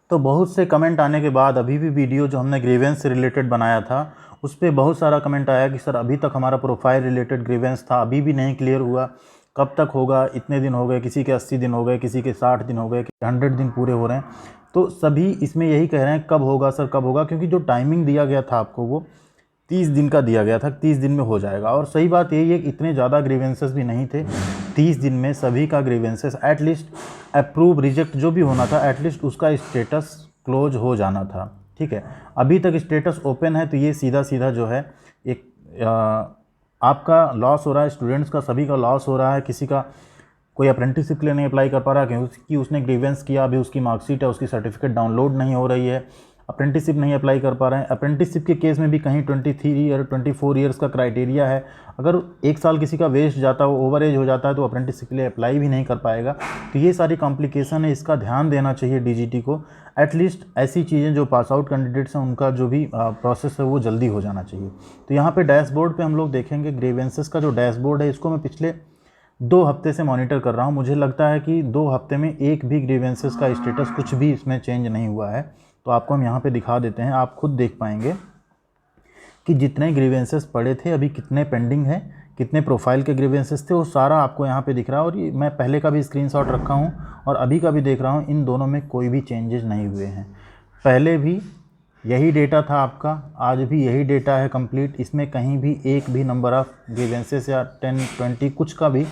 तो बहुत से कमेंट आने के बाद अभी भी वीडियो जो हमने ग्रीवेंस से रिलेटेड बनाया था उस पर बहुत सारा कमेंट आया कि सर अभी तक हमारा प्रोफाइल रिलेटेड ग्रीवेंस था, अभी भी नहीं क्लियर हुआ, कब तक होगा, इतने दिन हो गए, किसी के 80 दिन हो गए, किसी के 60 दिन हो गए, 100 दिन पूरे हो रहे हैं। तो सभी इसमें यही कह रहे हैं कब होगा सर, कब होगा, क्योंकि जो टाइमिंग दिया गया था आपको वो 30 दिन का दिया गया था, 30 दिन में हो जाएगा। और सही बात यही है कि इतने ज़्यादा ग्रीवेंसेस भी नहीं थे, 30 दिन में सभी का ग्रीवेंसेस एटलीस्ट अप्रूव रिजेक्ट जो भी होना था एटलीस्ट उसका स्टेटस क्लोज हो जाना था। ठीक है, अभी तक स्टेटस ओपन है, तो ये सीधा सीधा जो है एक आपका लॉस हो रहा है, स्टूडेंट्स का सभी का लॉस हो रहा है। किसी का कोई अप्रेंटिसशिप के लिए नहीं अप्लाई कर पा रहा क्योंकि उसने ग्रीवेंस किया, अभी उसकी मार्कशीट है, उसकी सर्टिफिकेट डाउनलोड नहीं हो रही है, अप्रेंटिसशिप नहीं अप्लाई कर पा रहे हैं। अप्रेंटिसशिप के केस में भी कहीं 23 ईयर 24 ईयर्स का क्राइटेरिया है, अगर एक साल किसी का वेस्ट जाता है, ओवर एज हो जाता है, तो अप्रेंटिसशिप के लिए अप्लाई भी नहीं कर पाएगा। तो ये सारी कॉम्प्लिकेशन है, इसका ध्यान देना चाहिए डीजीटी को। एटलीस्ट ऐसी चीज़ें जो पास आउट कैंडिडेट्स हैं उनका जो भी प्रोसेस है वो जल्दी हो जाना चाहिए। तो यहाँ पे डैशबोर्ड पे हम लोग देखेंगे ग्रीवेंसेस का जो डैशबोर्ड है, इसको मैं पिछले 2 हफ्ते से मॉनिटर कर रहा हूँ। मुझे लगता है कि 2 हफ्ते में एक भी ग्रीवेंसेस का स्टेटस कुछ भी इसमें चेंज नहीं हुआ है। तो आपको हम यहाँ पे दिखा देते हैं, आप खुद देख पाएंगे कि जितने ग्रीवेंसेस पड़े थे अभी कितने पेंडिंग है, कितने प्रोफाइल के ग्रीवेंसेस थे, वो सारा आपको यहाँ पे दिख रहा है। और ये मैं पहले का भी स्क्रीनशॉट रखा हूँ और अभी का भी देख रहा हूँ, इन दोनों में कोई भी चेंजेस नहीं हुए हैं। पहले भी यही डेटा था आपका, आज भी यही डेटा है कंप्लीट, इसमें कहीं भी एक भी नंबर ऑफ़ ग्रीवेंसेस या 10 20 कुछ का भी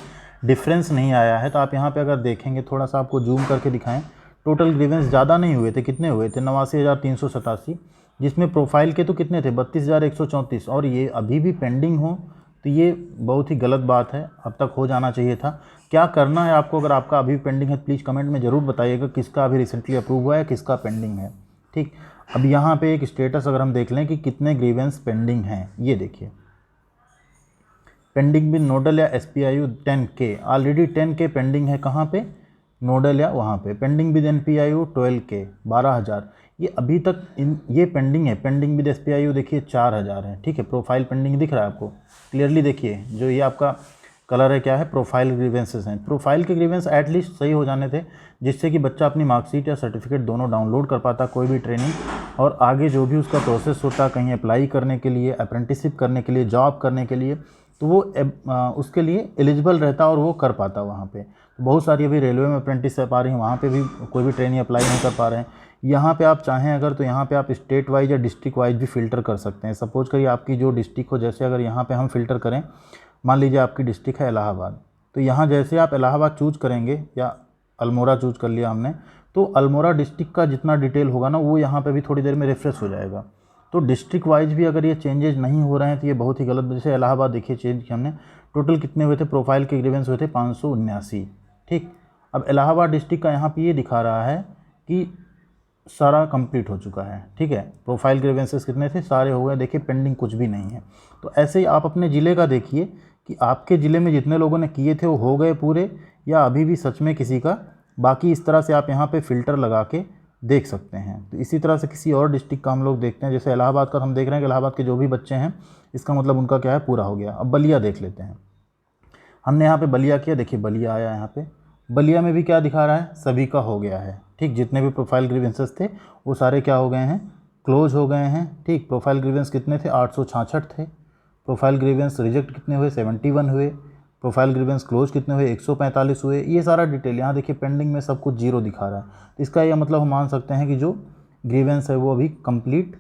डिफरेंस नहीं आया है। तो आप यहाँ पे अगर देखेंगे, थोड़ा सा आपको जूम करके दिखाएं, टोटल ग्रीवेंस ज़्यादा नहीं हुए थे, कितने हुए थे 89,387, जिसमें प्रोफाइल के तो कितने थे 32,134, और ये अभी भी पेंडिंग हो तो ये बहुत ही गलत बात है, अब तक हो जाना चाहिए था। क्या करना है आपको, अगर आपका अभी पेंडिंग है प्लीज़ कमेंट में ज़रूर बताइएगा किसका अभी रिसेंटली अप्रूव हुआ है, किसका पेंडिंग है। ठीक, अब यहाँ पे एक स्टेटस अगर हम देख लें कि कितने ग्रीवेंस पेंडिंग हैं, ये देखिए, पेंडिंग बिन नोडल या SPIU 10K, already 10K pending है, कहाँ पे, नोडल या वहाँ पे। पेंडिंग विद NPIU 12K 12,000, ये अभी तक ये पेंडिंग है। पेंडिंग विद SPIU देखिए 4,000 है। ठीक है, प्रोफाइल पेंडिंग दिख रहा है आपको क्लियरली, देखिए जो ये आपका कलर है क्या है, प्रोफाइल ग्रीवेंसेस हैं। प्रोफाइल के ग्रीवेंस एटलीस्ट सही हो जाने थे, जिससे कि बच्चा अपनी मार्कशीट या सर्टिफिकेट दोनों डाउनलोड कर पाता, कोई भी ट्रेनिंग और आगे जो भी उसका प्रोसेस होता, कहीं अप्लाई करने के लिए, अप्रेंटिसशिप करने के लिए, जॉब करने के लिए, तो वो उसके लिए एलिजिबल रहता और वो कर पाता वहाँ पे। तो बहुत सारी अभी रेलवे में अप्रेंटिसशिप आ रही हैं, वहाँ पे भी कोई भी ट्रेनिंग अप्लाई नहीं कर पा रहे हैं। यहाँ पे आप चाहें अगर तो यहाँ पे आप स्टेट वाइज या डिस्ट्रिक्ट वाइज भी फ़िल्टर कर सकते हैं। सपोज करिए आपकी जो डिस्ट्रिक्ट हो, जैसे अगर यहाँ पे हम फ़िल्टर करें, मान लीजिए आपकी डिस्ट्रिक्ट है इलाहाबाद, तो यहाँ जैसे आप इलाहाबाद चूज़ करेंगे या अल्मोड़ा चूज़ कर लिया हमने, तो अल्मोड़ा डिस्ट्रिक्ट का जितना डिटेल होगा ना वो यहाँ पे भी थोड़ी देर में रिफ्रेश हो जाएगा। तो डिस्ट्रिक्ट वाइज भी अगर ये चेंजेस नहीं हो रहे हैं तो ये बहुत ही गलत। जैसे इलाहाबाद देखिए चेंज किया हमने, टोटल कितने हुए थे प्रोफाइल के ग्रीवेंस हुए थे 579। ठीक, अब इलाहाबाद डिस्ट्रिक्ट का यहाँ पे ये दिखा रहा है कि सारा कंप्लीट हो चुका है। ठीक है, प्रोफाइल ग्रीवेंसेस कितने थे, सारे हो गए, देखिए पेंडिंग कुछ भी नहीं है। तो ऐसे ही आप अपने ज़िले का देखिए कि आपके ज़िले में जितने लोगों ने किए थे वो हो गए पूरे या अभी भी सच में किसी का बाकी। इस तरह से आप यहाँ पे फ़िल्टर लगा के देख सकते हैं। तो इसी तरह से किसी और डिस्ट्रिक्ट का हम लोग देखते हैं, जैसे इलाहाबाद का हम देख रहे हैं कि इलाहाबाद के जो भी बच्चे हैं इसका मतलब उनका क्या है, पूरा हो गया। अब बलिया देख लेते हैं, हमने यहाँ पे बलिया किया, देखिए बलिया आया यहाँ पे, बलिया में भी क्या दिखा रहा है, सभी का हो गया है। ठीक, जितने भी प्रोफाइल ग्रीवेंसेस थे वो सारे क्या हो गए हैं, क्लोज हो गए हैं। ठीक, प्रोफाइल ग्रीवेंस कितने थे, 866 थे। प्रोफाइल ग्रीवेंस रिजेक्ट कितने हुए, 71 हुए। प्रोफाइल ग्रीवेंस क्लोज कितने हुए, 145 हुए। ये सारा डिटेल यहाँ देखिए, पेंडिंग में सब कुछ जीरो दिखा रहा है। तो इसका यह मतलब हम मान सकते हैं कि जो ग्रीवेंस है वो अभी कंप्लीट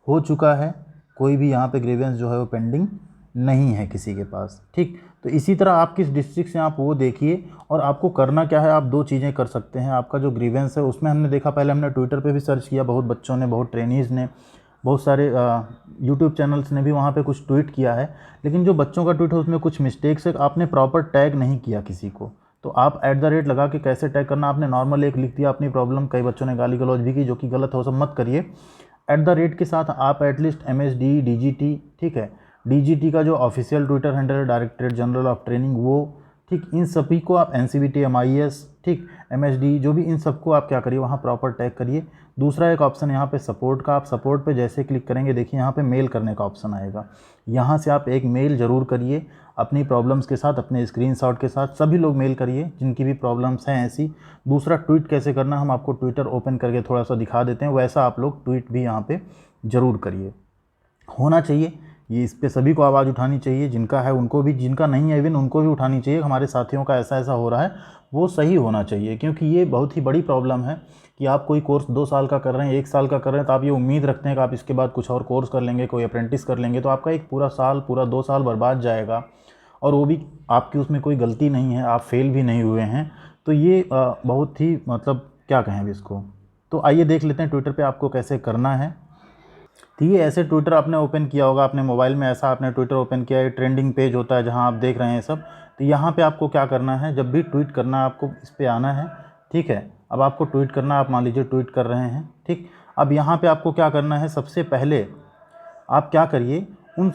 हो चुका है, कोई भी यहाँ पे ग्रीवेंस जो है वो पेंडिंग नहीं है किसी के पास। ठीक, तो इसी तरह आप किस डिस्ट्रिक्ट से आप वो देखिए, और आपको करना क्या है, आप 2 चीज़ें कर सकते हैं। आपका जो ग्रीवेंस है उसमें हमने देखा, पहले हमने ट्विटर पे भी सर्च किया, बहुत बच्चों ने, बहुत ट्रेनीज़ ने, बहुत सारे यूट्यूब चैनल्स ने भी वहाँ पे कुछ ट्वीट किया है, लेकिन जो बच्चों का ट्वीट है उसमें कुछ मिस्टेक्स है, आपने प्रॉपर टैग नहीं किया किसी को। तो आप @ लगा के कैसे टैग करना, आपने नॉर्मल एक लिख दिया अपनी प्रॉब्लम, कई बच्चों ने गाली गलौज भी की जो कि गलत हो, सब मत करिए। @ के साथ आप एटलीस्ट MSD DGT, ठीक है, DGT का जो ऑफिशियल ट्विटर हैंडल है, डायरेक्टरेट जनरल ऑफ ट्रेनिंग, वो ठीक, इन सभी को आप NCVT MIS, ठीक, MHD, जो भी, इन सबको आप क्या करिए वहाँ प्रॉपर टैग करिए। दूसरा एक ऑप्शन यहाँ पे सपोर्ट का, आप सपोर्ट पे जैसे क्लिक करेंगे देखिए यहाँ पे मेल करने का ऑप्शन आएगा। यहाँ से आप एक मेल ज़रूर करिए अपनी प्रॉब्लम्स के साथ, अपने स्क्रीनशॉट के साथ, सभी लोग मेल करिए जिनकी भी प्रॉब्लम्स हैं ऐसी। दूसरा, ट्वीट कैसे करना, हम आपको ट्विटर ओपन करके थोड़ा सा दिखा देते हैं, वैसा आप लोग ट्वीट भी यहाँ पर ज़रूर करिए। होना चाहिए ये, इस पे सभी को आवाज़ उठानी चाहिए, जिनका है उनको भी, जिनका नहीं है इवन उनको भी उठानी चाहिए। हमारे साथियों का ऐसा ऐसा हो रहा है, वो सही होना चाहिए, क्योंकि ये बहुत ही बड़ी प्रॉब्लम है कि आप कोई कोर्स 2 साल का कर रहे हैं, 1 साल का कर रहे हैं, तो आप ये उम्मीद रखते हैं कि आप इसके बाद कुछ और कोर्स कर लेंगे, कोई अप्रेंटिस कर लेंगे, तो आपका एक पूरा साल, पूरा 2 साल बर्बाद जाएगा, और वो भी आपकी उसमें कोई गलती नहीं है, आप फेल भी नहीं हुए हैं। तो ये बहुत ही, मतलब क्या कहें अब इसको। तो आइए देख लेते हैं ट्विटर पर आपको कैसे करना है। तो ये ऐसे ट्विटर आपने ओपन किया होगा अपने मोबाइल में, ऐसा आपने ट्विटर ओपन किया है, ट्रेंडिंग पेज होता है जहाँ आप देख रहे हैं सब। तो यहाँ पे आपको क्या करना है, जब भी ट्वीट करना है आपको इस पे आना है, ठीक है। अब आपको ट्वीट करना है, आप मान लीजिए ट्वीट कर रहे हैं, ठीक। अब यहाँ पे आपको क्या करना है, सबसे पहले आप क्या करिए, उन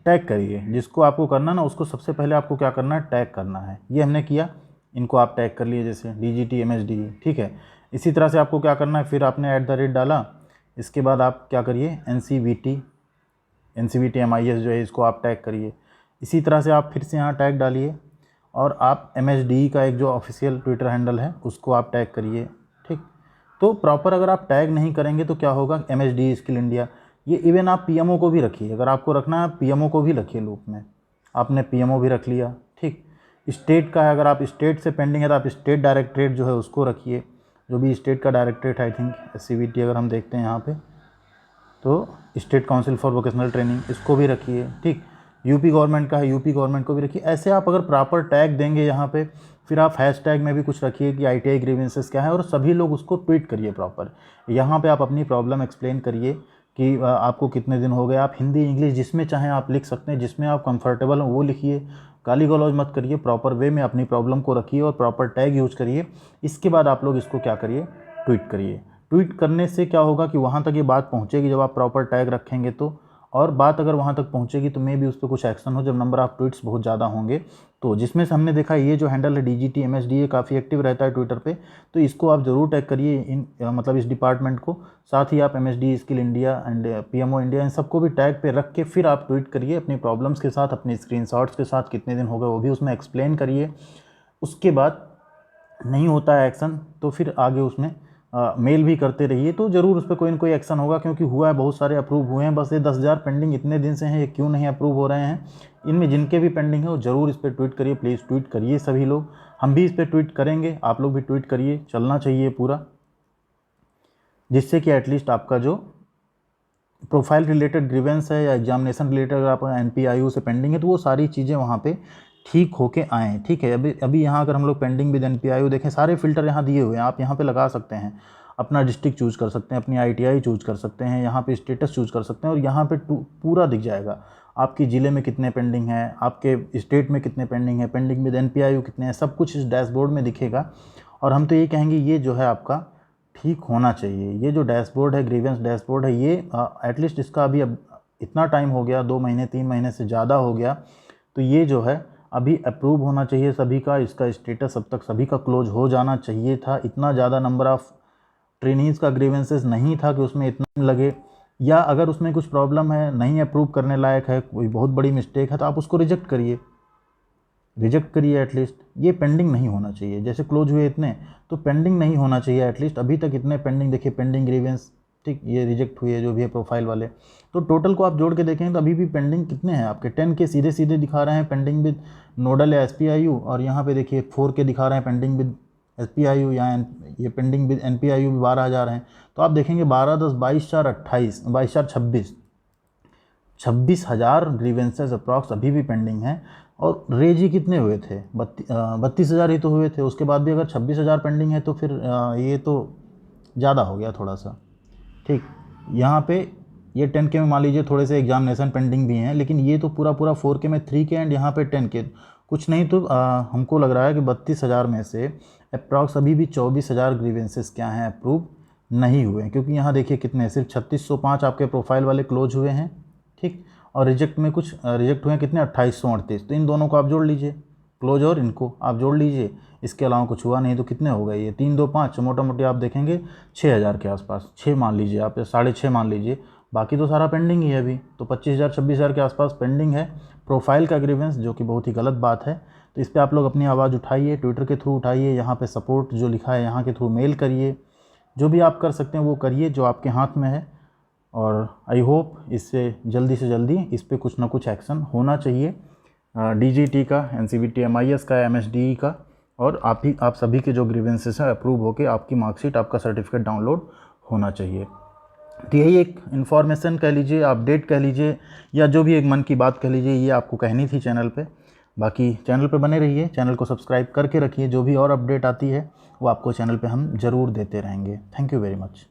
टैग करिए जिसको आपको करना ना, उसको सबसे पहले आपको क्या करना है, टैग करना है। ये हमने किया, इनको आप टैग कर लिए, जैसे DGT MHD, ठीक है। इसी तरह से आपको क्या करना है, फिर आपने @ डाला, इसके बाद आप क्या करिए, NCVT MIS जो है इसको आप टैग करिए। इसी तरह से आप फिर से यहाँ टैग डालिए, और आप MHD का एक जो ऑफिशियल ट्विटर हैंडल है उसको आप टैग करिए, ठीक। तो प्रॉपर अगर आप टैग नहीं करेंगे तो क्या होगा, MHD स्किल इंडिया, ये इवन आप PMO को भी रखिए, अगर आपको रखना है PMO को भी रखिए लूप में। आपने PMO भी रख लिया, ठीक। स्टेट का है, अगर आप स्टेट से पेंडिंग है तो आप स्टेट डायरेक्टरेट जो है उसको रखिए, जो भी स्टेट का डायरेक्टरेट, आई थिंक SCVT अगर हम देखते हैं यहाँ पे, तो state council for vocational training, इसको भी रखिए, ठीक। यूपी गवर्नमेंट का है, यूपी गवर्नमेंट को भी रखिए। ऐसे आप अगर प्रॉपर टैग देंगे यहाँ पे, फिर आप हैशटैग में भी कुछ रखिए कि ITI ग्रीवेंसेस क्या है, और सभी लोग उसको ट्वीट करिए प्रॉपर। यहाँ पे आप अपनी प्रॉब्लम एक्सप्लेन करिए कि आपको कितने दिन हो गए। आप हिंदी इंग्लिश जिसमें चाहें आप लिख सकते हैं, जिसमें आप कंफर्टेबल हो वो लिखिए, गाली गलौज मत करिए, प्रॉपर वे में अपनी प्रॉब्लम को रखिए और प्रॉपर टैग यूज़ करिए। इसके बाद आप लोग इसको क्या करिए, ट्वीट करिए। ट्वीट करने से क्या होगा कि वहाँ तक ये बात पहुँचेगी जब आप प्रॉपर टैग रखेंगे तो, और बात अगर वहाँ तक पहुँचेगी तो मे भी उस पर कुछ एक्शन हो, जब नंबर ऑफ ट्वीट्स बहुत ज़्यादा होंगे। तो जिसमें से हमने देखा ये जो हैंडल है DGT MHD, ये काफ़ी एक्टिव रहता है ट्विटर पे, तो इसको आप ज़रूर टैग करिए, इन मतलब इस डिपार्टमेंट को। साथ ही आप MHD skill India and PMO India, इन सबको भी टैग पे रख के फिर आप ट्वीट करिए अपनी प्रॉब्लम्स के साथ, अपने स्क्रीनशॉट्स के साथ, कितने दिन हो गए वो भी उसमें एक्सप्लेन करिए। उसके बाद नहीं होता है एक्शन तो फिर आगे उसमें मेल भी करते रहिए, तो ज़रूर उस पर कोई ना कोई एक्शन होगा, क्योंकि हुआ है, बहुत सारे अप्रूव हुए हैं। बस ये 10,000 पेंडिंग इतने दिन से हैं, ये क्यों नहीं अप्रूव हो रहे हैं। इनमें जिनके भी पेंडिंग है वो ज़रूर इस पर ट्वीट करिए, प्लीज़ ट्वीट करिए सभी लोग। हम भी इस पर ट्वीट करेंगे, आप लोग भी ट्वीट करिए, चलना चाहिए पूरा, जिससे कि एटलीस्ट आपका जो प्रोफाइल रिलेटेड ग्रीवेंस है या एग्जामिनेशन रिलेटेड अगर आप NPIU से पेंडिंग है तो वो सारी चीज़ें वहाँ पे ठीक होके आएँ, ठीक है। अभी यहाँ अगर हम लोग पेंडिंग विद NPIU देखें, सारे फिल्टर यहाँ दिए हुए हैं, आप यहाँ पे लगा सकते हैं, अपना डिस्ट्रिक्ट चूज़ कर सकते हैं, अपनी ITI चूज़ कर सकते हैं, यहाँ पे स्टेटस चूज़ कर सकते हैं, और यहाँ पे पूरा दिख जाएगा आपके ज़िले में कितने पेंडिंग हैं, आपके स्टेट में कितने पेंडिंग है, पेंडिंग विद NPIU कितने हैं, सब कुछ इस डैशबोर्ड में दिखेगा। और हम तो ये कहेंगे ये जो है आपका ठीक होना चाहिए। ये जो डैशबोर्ड है, ग्रीवेंस डैशबोर्ड है, ये एटलीस्ट इसका अभी अब इतना टाइम हो गया, 2 महीने 3 महीने से ज़्यादा हो गया, तो ये जो है अभी अप्रूव होना चाहिए सभी का। इसका स्टेटस अब तक सभी का क्लोज हो जाना चाहिए था। इतना ज़्यादा नंबर ऑफ़ ट्रेनीज़ का ग्रीवेंसेस नहीं था कि उसमें इतना लगे, या अगर उसमें कुछ प्रॉब्लम है, नहीं अप्रूव करने लायक है, कोई बहुत बड़ी मिस्टेक है, तो आप उसको रिजेक्ट करिए एटलीस्ट। ये पेंडिंग नहीं होना चाहिए, जैसे क्लोज हुए इतने, तो पेंडिंग नहीं होना चाहिए एटलीस्ट। अभी तक इतने पेंडिंग, देखिए पेंडिंग ग्रीवेंस, ठीक, ये रिजेक्ट हुए जो भी है प्रोफाइल वाले, तो टोटल को आप जोड़ के देखें तो अभी भी पेंडिंग कितने हैं आपके, 10 के सीधे सीधे दिखा रहे हैं पेंडिंग विद नोडल या SPIU, और यहाँ पे देखिए 4 के दिखा रहे हैं पेंडिंग विद SPIU, या ये पेंडिंग विद NPIU भी 12,000 हैं। तो आप देखेंगे 12, 10, 22, 4, 28, 22, 4, 26,000 ग्रीवेंसेस अप्रॉक्स अभी भी पेंडिंग हैं। और रेज ही कितने हुए थे, 32,000 ही तो हुए थे। उसके बाद भी अगर 26,000 पेंडिंग है तो फिर ये तो ज़्यादा हो गया थोड़ा सा, ठीक। यहाँ पे ये 10K में मान लीजिए थोड़े से एग्जामिनेशन पेंडिंग भी हैं, लेकिन ये तो पूरा 4K में 3K एंड यहाँ पे 10K, कुछ नहीं तो हमको लग रहा है कि 32,000 में से अप्रॉक्स अभी भी 24,000 ग्रीवेंसेस क्या हैं, अप्रूव नहीं हुए हैं। क्योंकि यहाँ देखिए कितने, सिर्फ 3605 आपके प्रोफाइल वाले क्लोज हुए हैं, ठीक, और रिजेक्ट में कुछ रिजेक्ट हुए हैं कितने, 2838। तो इन दोनों को आप जोड़ लीजिए, क्लोज और इनको आप जोड़ लीजिए, इसके अलावा कुछ हुआ नहीं तो कितने हो गए ये 3 2 5, मोटा मोटी आप देखेंगे 6000 के आसपास, 6 मान लीजिए आप, 6.5 मान लीजिए, बाकी तो सारा पेंडिंग ही है अभी, तो 25,000 26,000 के आसपास पेंडिंग है प्रोफाइल का ग्रीवेंस, जो कि बहुत ही गलत बात है। तो इस पर आप लोग अपनी आवाज़ उठाइए, ट्विटर के थ्रू उठाइए, यहाँ पे सपोर्ट जो लिखा है यहाँ के थ्रू मेल करिए, जो भी आप कर सकते हैं वो करिए जो आपके हाथ में है। और आई होप इससे जल्दी से जल्दी इस पर कुछ ना कुछ एक्शन होना चाहिए, DGT का, NCVT MIS का, MSDE का, और आप सभी के जो ग्रीवेंसेस हैं अप्रूव होके आपकी मार्कशीट, आपका सर्टिफिकेट डाउनलोड होना चाहिए। तो यही एक इन्फॉर्मेशन कह लीजिए, अपडेट कह लीजिए, या जो भी एक मन की बात कह लीजिए, ये आपको कहनी थी चैनल पे। बाकी चैनल पे बने रहिए, चैनल को सब्सक्राइब करके रखिए, जो भी और अपडेट आती है वो आपको चैनल पे हम ज़रूर देते रहेंगे। Thank you very much.